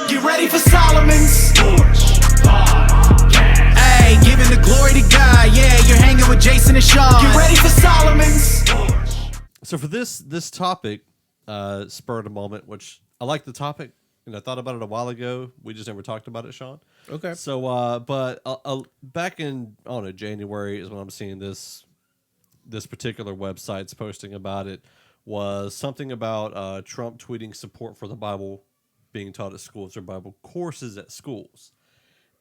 Get ready for Solomon's Porch Podcast. Hey, giving the glory to God. Yeah, you're hanging with Jason and Sean. Get ready for Solomon's So for this topic, spurred a moment, which I like the topic, and I thought about it a while ago. We just never talked about it, Sean. Okay. So, but back in, I don't know, January is when I'm seeing this particular website's posting about it, was something about Trump tweeting support for the Bible being taught at schools or Bible courses at schools.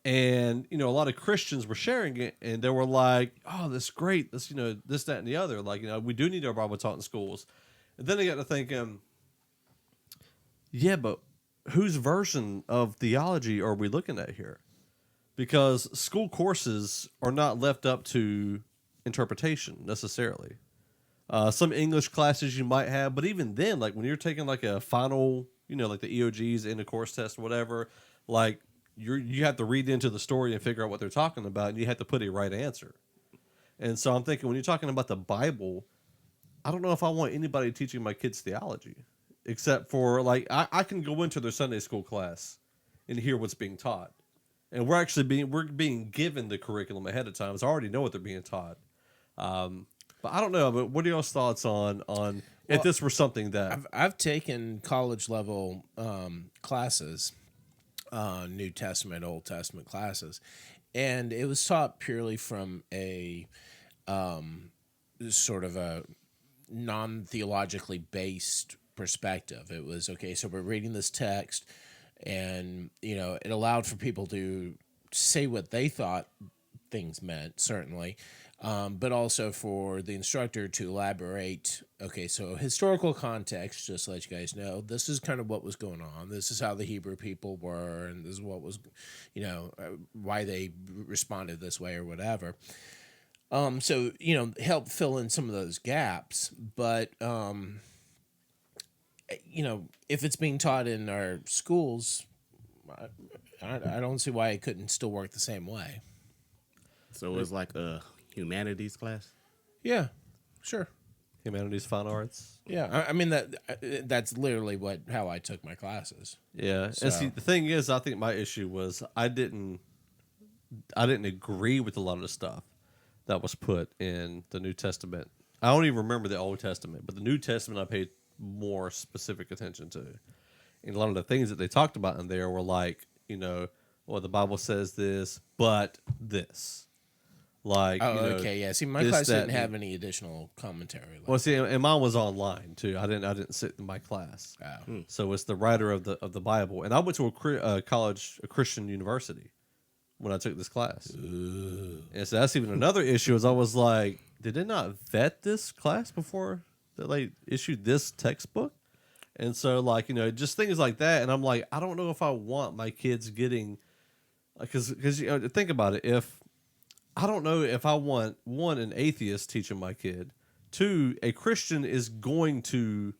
And, a lot of Christians were sharing it, and they were like, oh, this is great. This, this, that, and the other. Like, we do need our Bible taught in schools. And then they got to thinking, yeah, but whose version of theology are we looking at here? Because school courses are not left up to interpretation necessarily. Some English classes you might have, but even then, like when you're taking like a final, like the EOGs in a course test or whatever, like you have to read into the story and figure out what they're talking about, and you have to put a right answer. And so I'm thinking, when you're talking about the Bible, I don't know if I want anybody teaching my kids theology, except for like I can go into their Sunday school class and hear what's being taught, and we're being given the curriculum ahead of time, so I already know what they're being taught. But I don't know. But what are y'all's thoughts on if this were something that I've taken college level classes, New Testament, Old Testament classes, and it was taught purely from a sort of a non-theologically based perspective. It was okay. So we're reading this text, and it allowed for people to say what they thought things meant, certainly. But also for the instructor to elaborate, okay, so historical context, just to let you guys know, this is kind of what was going on. This is how the Hebrew people were, and this is what was, why they responded this way or whatever. So, help fill in some of those gaps. But, if it's being taught in our schools, I don't see why it couldn't still work the same way. So it was like a humanities class? Yeah, sure. humanities, fine arts? Yeah, I mean that's literally how I took my classes. Yeah, So. and see, the thing is, I think my issue was I didn't agree with a lot of the stuff that was put in the New Testament. I don't even remember the Old Testament, but the New Testament I paid more specific attention to. And a lot of the things that they talked about in there were like, well, the Bible says this, but this. Like, okay, yeah. See, my class didn't have any additional commentary. Well, see, and mine was online too. I didn't sit in my class. Oh. So it's the writer of the Bible, and I went to a Christian university when I took this class. Ooh. And so that's even another issue. Is I was like, did they not vet this class before they issued this textbook? And so, like, just things like that. And I'm like, I don't know if I want my kids getting, because think about it. I don't know if I want, one, an atheist teaching my kid. Two, a Christian is going to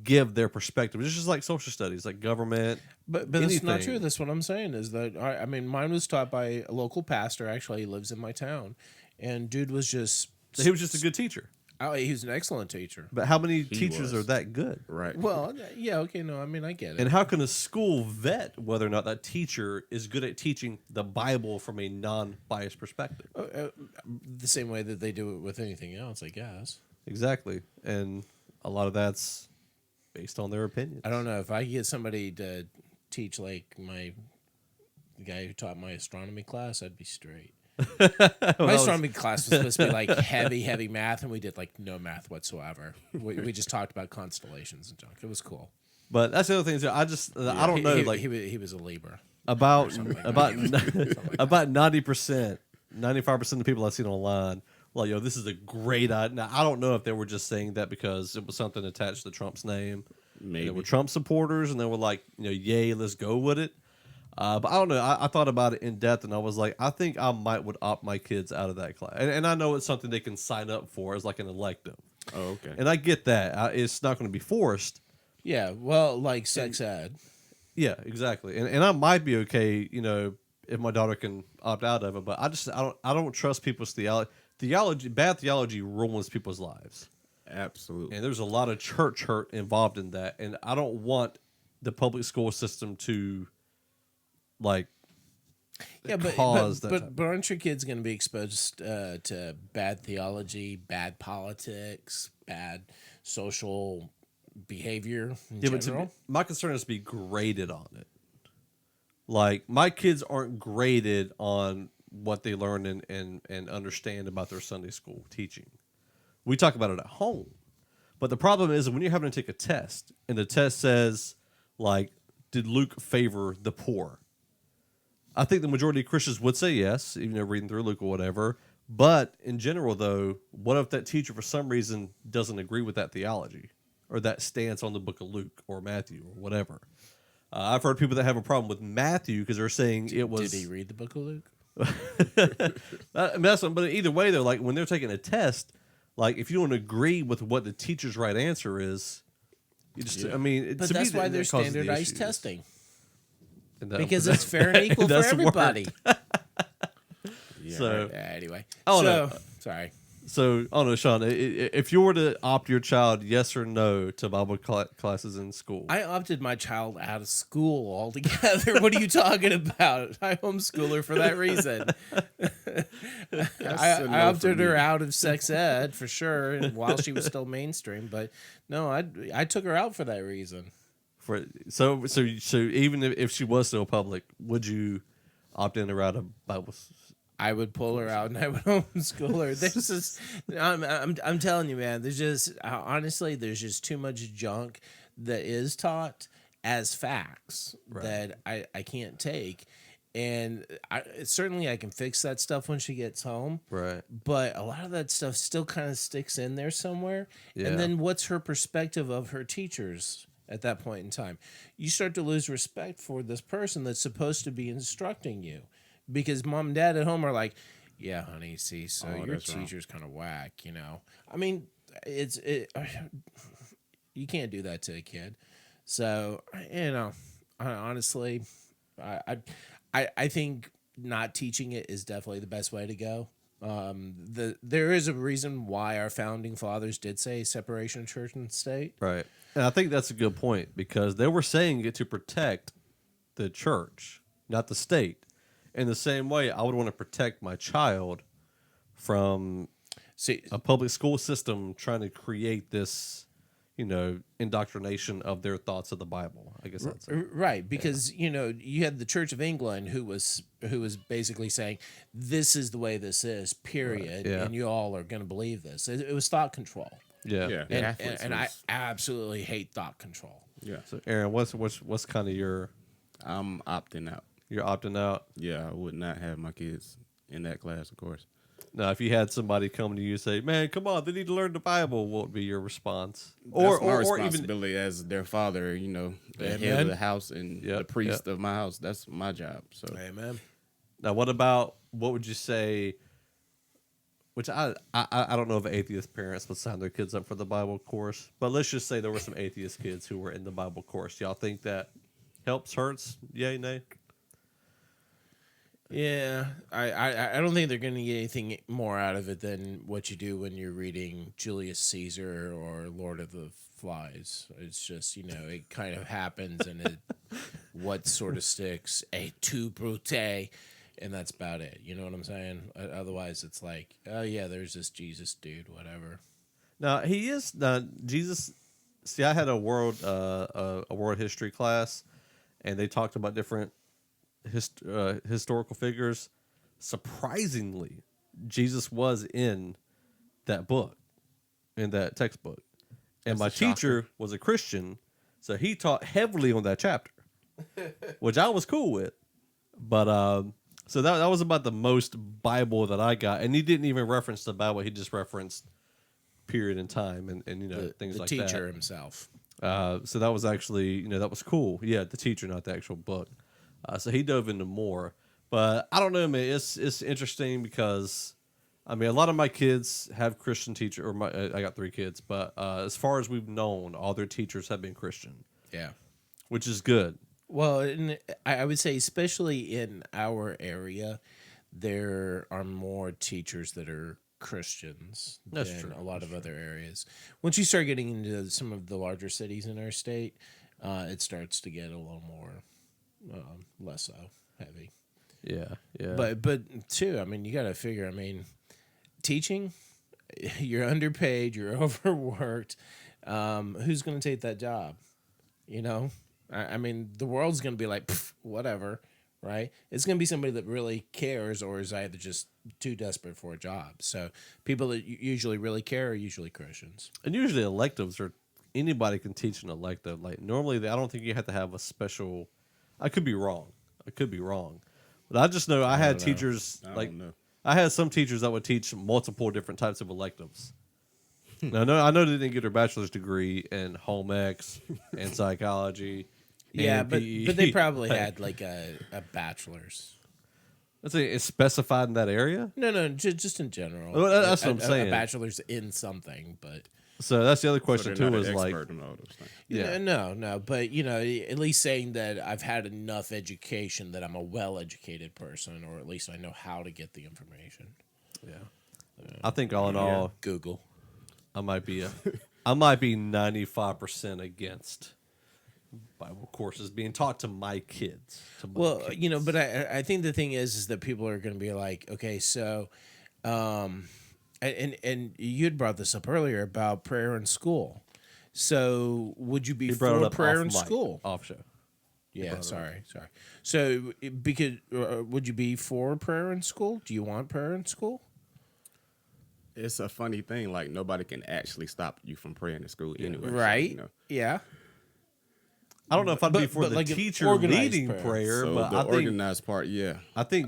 give their perspective. It's just like social studies, like government. But that's not true. That's what I'm saying is that, I mean, mine was taught by a local pastor. Actually, he lives in my town. And dude was just... He was just a good teacher. Oh, he was an excellent teacher. But how many teachers are that good? Right. Well, yeah, okay, no, I mean, I get it. And how can a school vet whether or not that teacher is good at teaching the Bible from a non-biased perspective? The same way that they do it with anything else, I guess. Exactly. And a lot of that's based on their opinions. I don't know. If I get somebody to teach like the guy who taught my astronomy class, I'd be straight. My astronomy class was supposed to be like heavy math, and we did like no math whatsoever. We just talked about constellations and junk. It was cool. But that's the other thing. I don't know. He was a Libra. About 90%, 95% of the people I've seen online, like, this is a great idea. Now, I don't know if they were just saying that because it was something attached to Trump's name. Maybe they were Trump supporters, and they were like, yay, let's go with it. But I don't know. I thought about it in depth, and I was like, I think I would opt my kids out of that class. And I know it's something they can sign up for as like an elective. Oh, okay. And I get that. It's not going to be forced. Yeah, well, like sex ed. Yeah, exactly. And I might be okay, if my daughter can opt out of it. But I don't trust people's theology. Bad theology ruins people's lives. Absolutely. And there's a lot of church hurt involved in that. And I don't want the public school system to like Yeah, cause that. but aren't your kids going to be exposed to bad theology, bad politics, bad social behavior in Yeah, but general? my concern is to be graded on it. Like my kids aren't graded on what they learn and understand about their Sunday school teaching. We talk about it at home. But the problem is when you're having to take a test and the test says, like, did Luke favor the poor? I think the majority of Christians would say yes, even though reading through Luke or whatever. But in general, though, what if that teacher for some reason doesn't agree with that theology or that stance on the book of Luke or Matthew or whatever? I've heard people that have a problem with Matthew because they're saying it was. Did he read the book of Luke? I mean, but either way, though, like when they're taking a test, like if you don't agree with what the teacher's right answer is, you just, I mean, But to me, that's why that there's causes the standardized issues. testing. And that- Because it's fair and equal for That's everybody. So, Anyway. Oh, so, no. sorry. so I don't know, Sean, if you were to opt your child yes or no to Bible classes in school, I opted my child out of school altogether. What are you talking about? I homeschool her for that reason. I opted her out of sex ed for sure, and while she was still mainstream. But no, I took her out for that reason. so even if she was still public, would you opt in or out of Bible? I would pull her out and I would homeschool her. There's just, I'm telling you, man. There's just honestly, there's just too much junk that is taught as facts that I can't take, and certainly I can fix that stuff when she gets home. Right. But a lot of that stuff still kind of sticks in there somewhere. Yeah. And then what's her perspective of her teachers at that point in time? You start to lose respect for this person that's supposed to be instructing you. Because mom and dad at home are like, yeah, honey, see, so your teacher's kind of whack, you know. I mean, you can't do that to a kid. So, you know, honestly, I think not teaching it is definitely the best way to go. There is a reason why our founding fathers did say separation of church and state. Right. And I think that's a good point because they were saying it to protect the church, not the state. In the same way, I would want to protect my child from a public school system trying to create this, you know, indoctrination of their thoughts of the Bible. I guess that's it. Right, because you know you had the Church of England who was basically saying this is the way this is, period, Right. Yeah. and you all are going to believe this. It was thought control. Yeah. And I absolutely hate thought control. Yeah. So, Aaron, what's kind of I'm opting out. you're opting out? Yeah, I would not have my kids in that class, of course. Now, if you had somebody come to you and say, "Man, come on, they need to learn the Bible," what would be your response? That's my or responsibility as their father, you know, the head Amen. of the house and the priest of my house. That's my job. So Amen. Now, what would you say? Which I don't know if atheist parents would sign their kids up for the Bible course, but let's just say there were some atheist kids who were in the Bible course. Y'all think that helps, hurts? Yay, nay? Yeah, I don't think they're going to get anything more out of it than what you do when you're reading Julius Caesar or Lord of the Flies. It's just, you know, it kind of happens and what sort of sticks, a tu brute, and that's about it. You know what I'm saying? Otherwise, it's like, oh yeah, there's this Jesus dude, whatever. Now he is Jesus. See, I had a world history class, and they talked about different historical figures. Surprisingly, Jesus was in that book, in that textbook, and my teacher was a Christian, so he taught heavily on that chapter, which I was cool with. But so that was about the most Bible that I got, and he didn't even reference the Bible; he just referenced period in time and you know things like that. The teacher himself. So that was actually, you know, that was cool. Yeah, the teacher, not the actual book. So he dove into more. But I don't know, man. It's interesting because, I mean, a lot of my kids have Christian teachers. I got 3 kids, but as far as we've known, all their teachers have been Christian. Yeah. Which is good. Well, and I would say, especially in our area, there are more teachers that are Christians than a lot of other areas. Once you start getting into some of the larger cities in our state, it starts to get a little more less so. heavy. Yeah, yeah. But too, I mean, you got to figure. I mean, teaching, you're underpaid, you're overworked. Who's going to take that job? You know, I mean, the world's going to be like, "Pff, whatever, right? It's going to be somebody that really cares, or is either just too desperate for a job. So people that usually really care are usually Christians. And usually electives are anybody can teach an elective. Like normally, I don't think you have to have a special. I could be wrong. But I just know I had teachers like I had some teachers that would teach multiple different types of electives. Now, I know they didn't get their bachelor's degree in home ec and psychology. Yeah, and but PE. they probably had like a bachelor's. Let's say it's specified in that area. No, just in general. Well, that's what I'm A saying. bachelor's in something, but So that's the other So question they're too. not Was an like, expert in all those things. yeah, no. But you know, at least saying that I've had enough education that I'm a well-educated person, or at least I know how to get the information. yeah. I think all in all, Google. I might be 95% against Bible courses being taught to my kids. Well, you know, but I think the thing is that people are going to be like, okay, so, and you'd brought this up earlier about prayer in school. So would you be He brought it for up prayer off in mic, school? off show. Yeah, sorry. So because would you be for prayer in school? Do you want prayer in school? It's a funny thing. Like nobody can actually stop you from praying in school anyway. Right. So, you know. Yeah. I don't know if I'd be But- for but the like an teacher organized leading prayer. prayer, So but the I think organized part, yeah,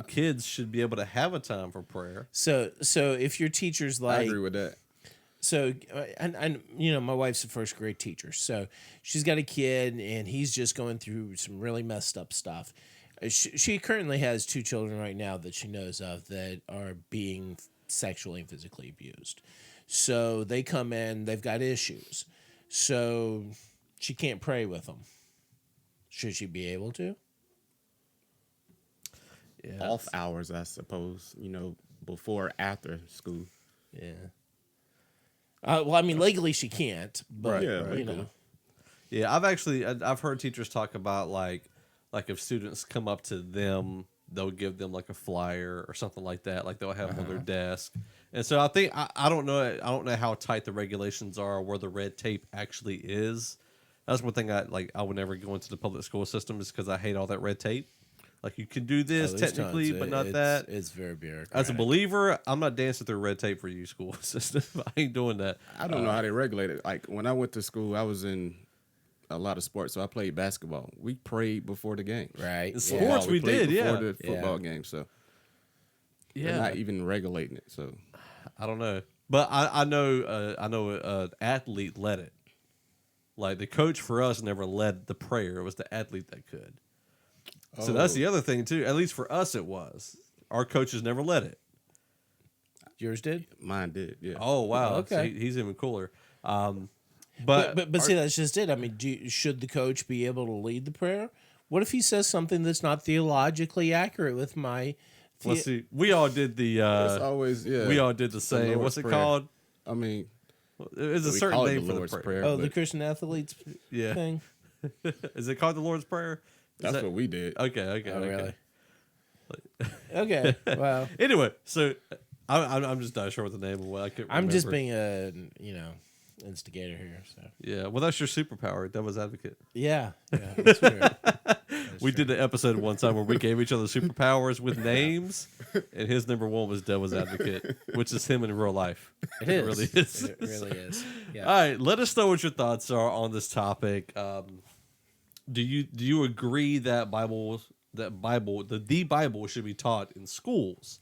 kids should be able to have a time for prayer. So if your teacher's I like, agree with that. so, and you know, my wife's a first grade teacher, so she's got a kid, and he's just going through some really messed up stuff. She currently has 2 children right now that she knows of that are being sexually and physically abused. So they come in, they've got issues. So she can't pray with them. Should she be able to? Yeah, Off hours, I suppose. You know, before or after school. Yeah. Well, I mean, legally she can't, but Yeah, you legally. know. yeah. I've heard teachers talk about like if students come up to them, they'll give them like a flyer or something like that. Like they'll have them on their desk. And so I think I don't know how tight the regulations are, or where the red tape actually is. That's one thing I would never go into the public school system, is because I hate all that red tape. Like you can do this There's technically, tons. but not It's- that. It's very bureaucratic. As a believer, I'm not dancing through red tape for you, school system. I ain't doing that. I don't know how they regulate it. Like when I went to school, I was in a lot of sports, so I played basketball. We prayed before the game. Right. In Yeah. sports, we played did, before yeah. the football game. So they're Yeah, not even regulating it. So I don't know, but I know an athlete led it. Like the coach for us never led the prayer; it was the athlete that could. So that's the other thing too. At least for us, it was. Our coaches never led it. Yours did? mine did. Yeah. Oh wow! Okay. So he's even cooler. But But see, that's just it. I mean, should the coach be able to lead the prayer? What if he says something that's not theologically accurate with my? let's see. We all did the. It's always we all did the same. Lord's What's it Prayer. called? I mean, It's a we certain call it name the for Lord's the prayer. Prayer. Oh, the but Christian athletes Yeah. thing. Is it called the Lord's Prayer? that's what we did. Okay. Oh, okay. really? Okay. Well, Anyway, so I'm just not sure what the name of what I could. I'm just remember. being a instigator here. So Yeah, well, that's your superpower, devil's advocate. yeah, that's weird. We did an episode one time where we gave each other superpowers with names, and his number one was devil's advocate, which is him in real life. It is. really is. It really is. Yeah. All right, let us know what your thoughts are on this topic. Do you agree that the Bible should be taught in schools,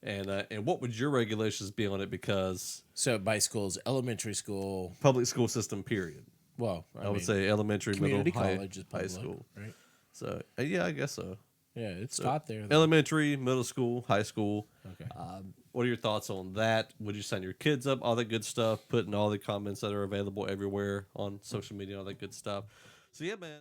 and what would your regulations be on it? Because So by schools, elementary school. public school system, period. Well, I would say elementary, middle, community high, college is high public, school. right? So yeah, I guess so. Yeah, it's taught there. though. Elementary, middle school, high school. Okay. What are your thoughts on that? Would you sign your kids up? All that good stuff. Put in all the comments that are available everywhere on social media, all that good stuff. So yeah, man.